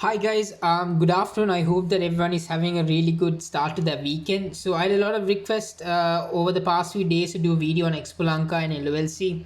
Hi guys, good afternoon. I hope that everyone is having a really good start to the weekend. So I had a lot of requests over the past few days to do a video on EXPO Lanka and LOLC.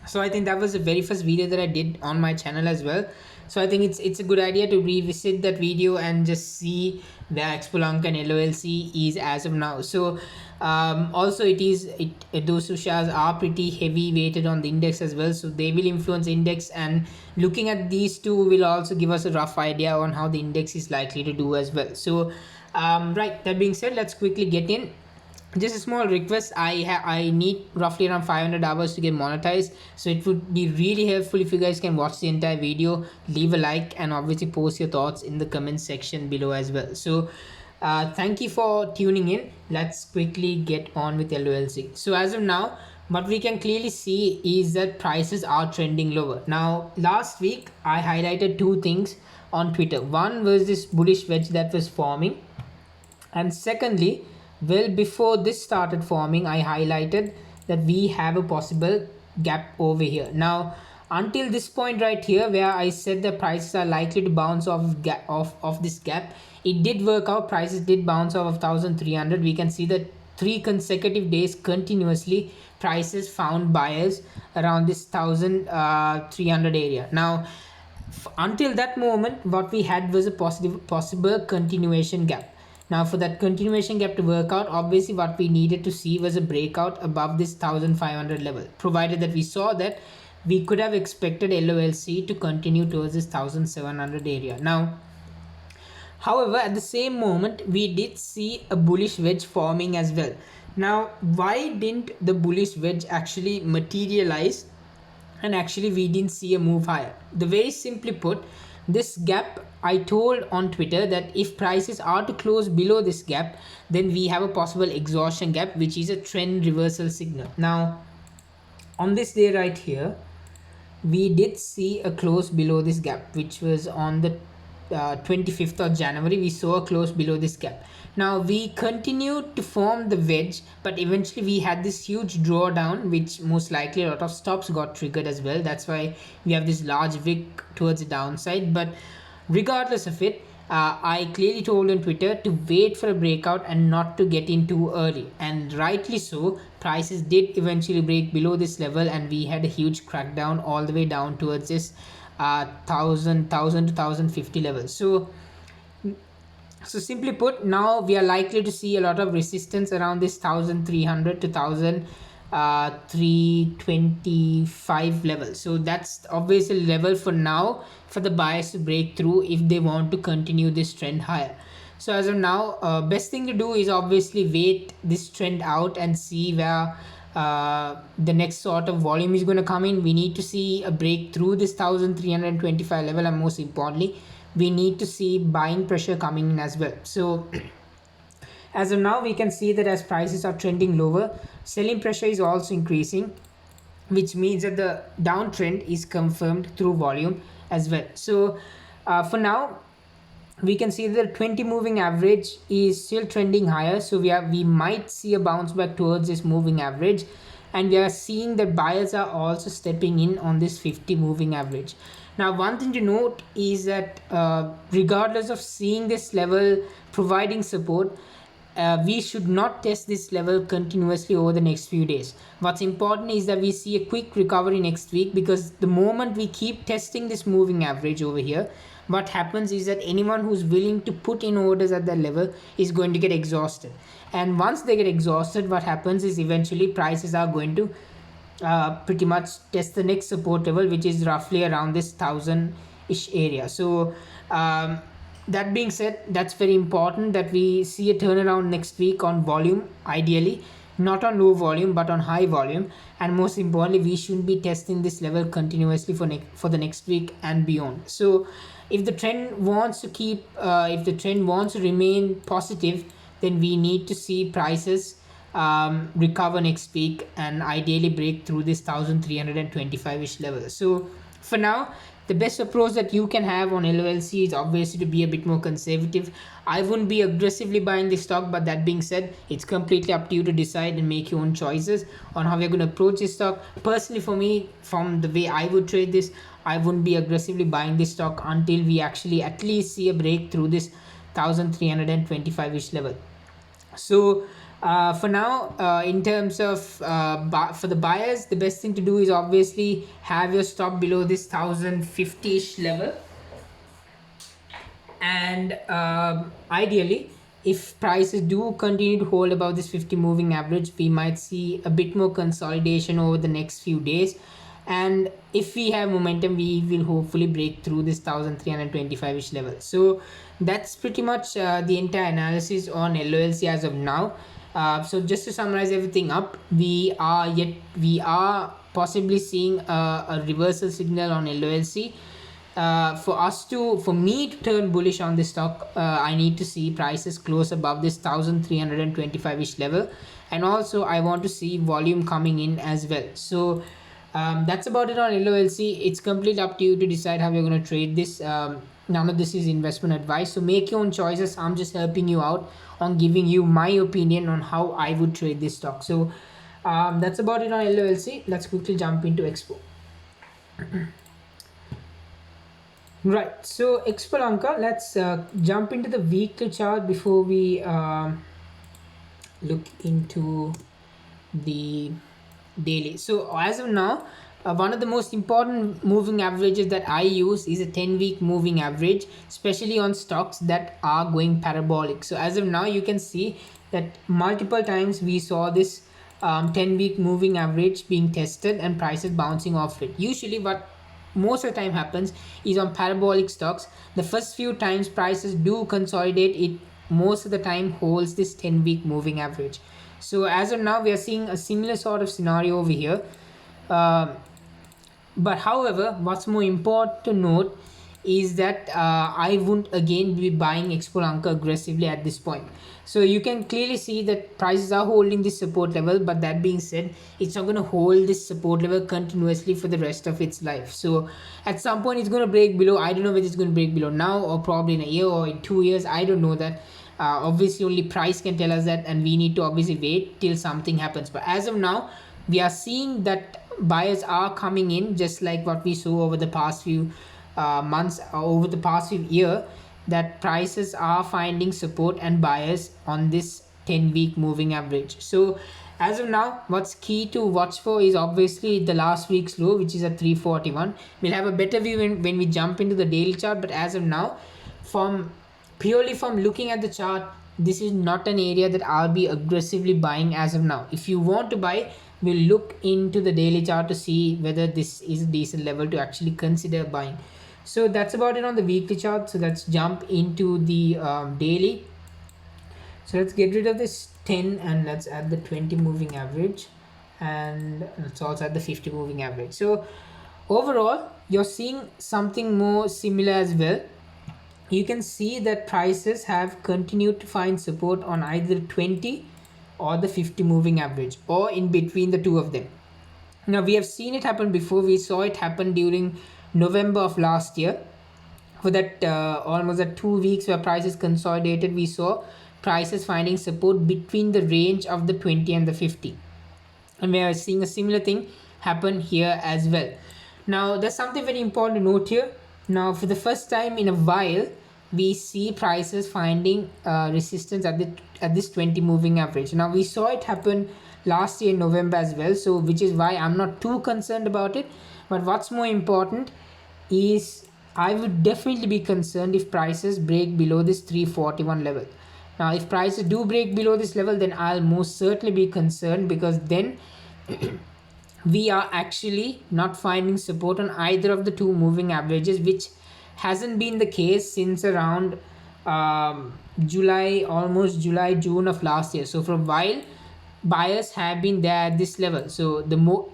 So I think that was the very first video that I did on my channel as well. So I think it's a good idea to revisit that video and just see where EXPO Lanka and LOLC is as of now. So also those two shares are pretty heavy weighted on the index as well, so they will influence index, and looking at these two will also give us a rough idea on how the index is likely to do as well. So right, that being said, let's quickly get in. Just a small request, I need roughly around 500 hours to get monetized, so it would be really helpful if you guys can watch the entire video, leave a like, and obviously post your thoughts in the comment section below as well. So thank you for tuning in. Let's quickly get on with LOLC. So as of now, what we can clearly see is that prices are trending lower. Now last week I highlighted two things on Twitter. One was this bullish wedge that was forming, and secondly, well before this started forming, I highlighted that we have a possible gap over here. Now until this point right here, where I said the prices are likely to bounce off this gap, it did work out. Prices did bounce off of 1300. We can see that 3 consecutive days continuously prices found buyers around this 1300 area. Now until that moment, what we had was a possible continuation gap. Now for that continuation gap to work out, obviously what we needed to see was a breakout above this 1500 level. Provided that we saw that, we could have expected LOLC to continue towards this 1700 area. Now however, at the same moment, we did see a bullish wedge forming as well. Now why didn't the bullish wedge actually materialize, and actually we didn't see a move higher? The very simply put, this gap, I told on Twitter that if prices are to close below this gap, then we have a possible exhaustion gap, which is a trend reversal signal. Now on this day right here, we did see a close below this gap, which was on the 25th of January. We saw a close below this gap. Now we continued to form the wedge, but eventually we had this huge drawdown, which most likely a lot of stops got triggered as well. That's why we have this large wick towards the downside. But regardless of it, I clearly told on Twitter to wait for a breakout and not to get in too early, and rightly so. Prices did eventually break below this level, and we had a huge crackdown all the way down towards this 1000 to 1050 levels. So simply put, now we are likely to see a lot of resistance around this 1300 to 1325 level. So that's obviously level for now for the buyers to break through if they want to continue this trend higher. So as of now, best thing to do is obviously wait this trend out and see where the next sort of volume is going to come in. We need to see a break through this 1325 level, and most importantly, we need to see buying pressure coming in as well. So as of now, we can see that as prices are trending lower, selling pressure is also increasing, which means that the downtrend is confirmed through volume as well. So for now, we can see that the 20 moving average is still trending higher, so we might see a bounce back towards this moving average, and we are seeing that buyers are also stepping in on this 50 moving average. Now one thing to note is that regardless of seeing this level providing support, we should not test this level continuously over the next few days. What's important is that we see a quick recovery next week, because the moment we keep testing this moving average over here, what happens is that anyone who's willing to put in orders at that level is going to get exhausted, and once they get exhausted, what happens is eventually prices are going to pretty much test the next support level, which is roughly around this 1000-ish area. So that being said, that's very important that we see a turnaround next week on volume, ideally not on low volume but on high volume, and most importantly, we should be testing this level continuously for the next week and beyond. So if the trend wants to remain positive, then we need to see prices recover next week and ideally break through this 1325-ish level. So for now, the best approach that you can have on LOLC is obviously to be a bit more conservative. I wouldn't be aggressively buying this stock, but that being said, it's completely up to you to decide and make your own choices on how you're going to approach this stock. Personally, for me, from the way I would trade this, I wouldn't be aggressively buying this stock until we actually at least see a break through this 1325-ish level. So for now, in terms of for the buyers, the best thing to do is obviously have your stop below this 1050-ish level. And ideally, if prices do continue to hold above this 50 moving average, we might see a bit more consolidation over the next few days. And if we have momentum, we will hopefully break through this 1325-ish level. So that's pretty much the entire analysis on LOLC as of now. So just to summarize everything up, we are possibly seeing a reversal signal on LOLC. For me to turn bullish on this stock, I need to see prices close above this 1325-ish level, and also I want to see volume coming in as well. So that's about it on LOLC. It's completely up to you to decide how you're going to trade this. None of this is investment advice, so make your own choices. I'm just helping you out on giving you my opinion on how I would trade this stock. So that's about it on LOLC. Let's quickly jump into Expo. Right, so EXPO Lanka, let's jump into the weekly chart before we look into the daily. So as of now, one of the most important moving averages that I use is a 10-week moving average, especially on stocks that are going parabolic. So as of now, you can see that multiple times we saw this 10-week moving average being tested and prices bouncing off it. Usually what most of the time happens is on parabolic stocks, the first few times prices do consolidate, it most of the time holds this 10-week moving average. So as of now, we are seeing a similar sort of scenario over here. But however, what's more important to note is that I wouldn't again be buying EXPO Lanka aggressively at this point. So you can clearly see that prices are holding this support level, but that being said, it's not going to hold this support level continuously for the rest of its life. So at some point it's going to break below. I don't know whether it's going to break below now or probably in a year or in 2 years. I don't know that. Obviously only price can tell us that, and we need to obviously wait till something happens. But as of now, we are seeing that buyers are coming in, just like what we saw over the past few months, over the past few year, that prices are finding support and buyers on this 10-week moving average. So as of now, what's key to watch for is obviously the last week's low, which is at 341. We'll have a better view when we jump into the daily chart, but as of now, purely from looking at the chart, this is not an area that I'll be aggressively buying as of now. If you want to buy, we'll look into the daily chart to see whether this is a decent level to actually consider buying. So that's about it on the weekly chart. So let's jump into the daily. So let's get rid of this 10 and let's add the 20 moving average, and let's also add the 50 moving average. So overall, you're seeing something more similar as well. You can see that prices have continued to find support on either 20 or the 50 moving average, or in between the two of them. Now we have seen it happen before. We saw it happen during November of last year. For that almost at 2 weeks where prices consolidated, we saw prices finding support between the range of the 20 and the 50, and we are seeing a similar thing happen here as well. Now there's something very important to note here. Now for the first time in a while, we see prices finding resistance at this 20 moving average. Now we saw it happen last year in November as well, so which is why I'm not too concerned about it. But what's more important is I would definitely be concerned if prices break below this 341 level. Now if prices do break below this level, then I'll most certainly be concerned, because then we are actually not finding support on either of the two moving averages, which hasn't been the case since around almost July, June of last year. So for a while, buyers have been there at this level. So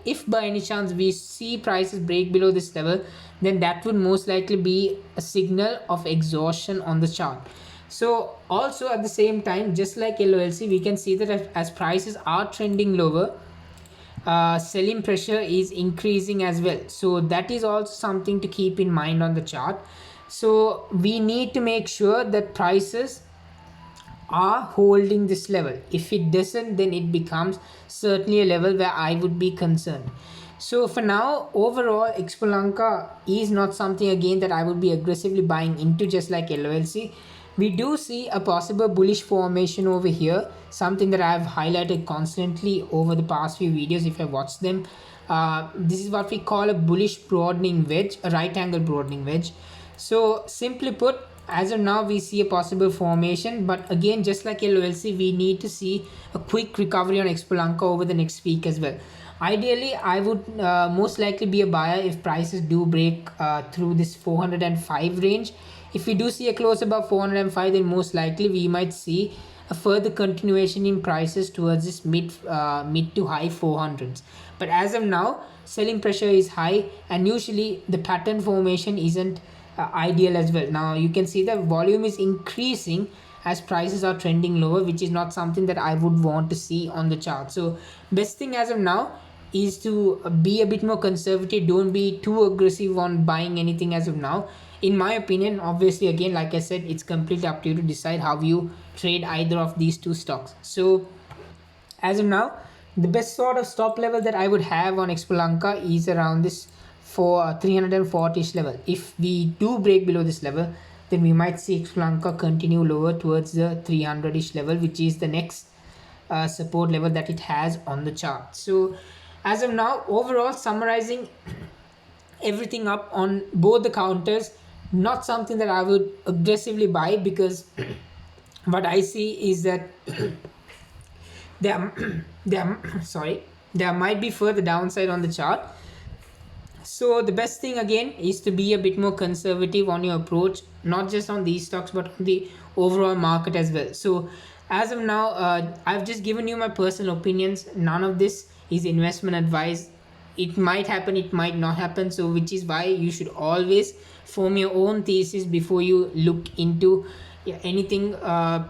if by any chance we see prices break below this level, then that would most likely be a signal of exhaustion on the chart. So also at the same time, just like LOLC, we can see that as prices are trending lower, selling pressure is increasing as well. So that is also something to keep in mind on the chart. So we need to make sure that prices are holding this level. If it doesn't, then it becomes certainly a level where I would be concerned. So for now, overall, EXPO Lanka is not something again that I would be aggressively buying into, just like LOLC. We do see a possible bullish formation over here, something that I've highlighted constantly over the past few videos if I watched them. This is what we call a bullish broadening wedge, a right angle broadening wedge. So simply put, as of now we see a possible formation, but again, just like LOLC, we need to see a quick recovery on EXPO Lanka over the next week as well. Ideally, I would most likely be a buyer if prices do break through this 405 range. If we do see a close above 405, then most likely we might see a further continuation in prices towards this mid to high 400s. But as of now, selling pressure is high, and usually the pattern formation isn't ideal as well. Now you can see the volume is increasing as prices are trending lower, which is not something that I would want to see on the chart. So best thing as of now is to be a bit more conservative. Don't be too aggressive on buying anything as of now, in my opinion. Obviously, again, like I said, it's completely up to you to decide how you trade either of these two stocks. So as of now, the best sort of stop level that I would have on EXPO Lanka is around this for 340ish level. If we do break below this level, then we might see EXPO Lanka continue lower towards the 300ish level, which is the next support level that it has on the chart. So as of now, overall, summarizing everything up on both the counters, not something that I would aggressively buy, because what I see is that there might be further downside on the chart. So the best thing again is to be a bit more conservative on your approach, not just on these stocks but on the overall market as well. So as of now, I've just given you my personal opinions. None of this is investment advice. It might happen, it might not happen. So which is why you should always form your own thesis before you look into anything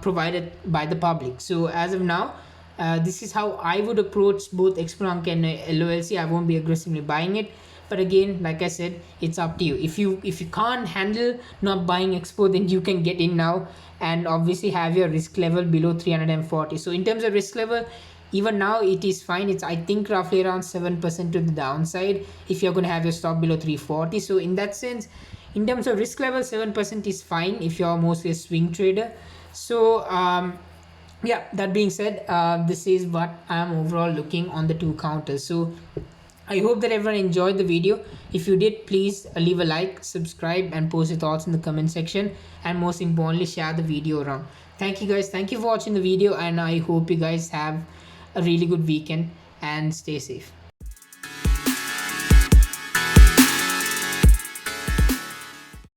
provided by the public. So as of now, this is how I would approach both EXPO and LOLC. I won't be aggressively buying it, but again, like I said, it's up to you. If you can't handle not buying EXPO, then you can get in now, and obviously have your risk level below 340. So in terms of risk level, even now it is fine. It's, I think, roughly around 7% to the downside if you're going to have your stop below 340. So in that sense, in terms of risk level, 7% is fine if you're mostly a swing trader. So yeah, that being said, this is what I'm overall looking on the two counters. So I hope that everyone enjoyed the video. If you did, please leave a like, subscribe, and post your thoughts in the comment section, and most importantly, share the video around. Thank you guys, thank you for watching the video, and I hope you guys have a really good weekend and stay safe.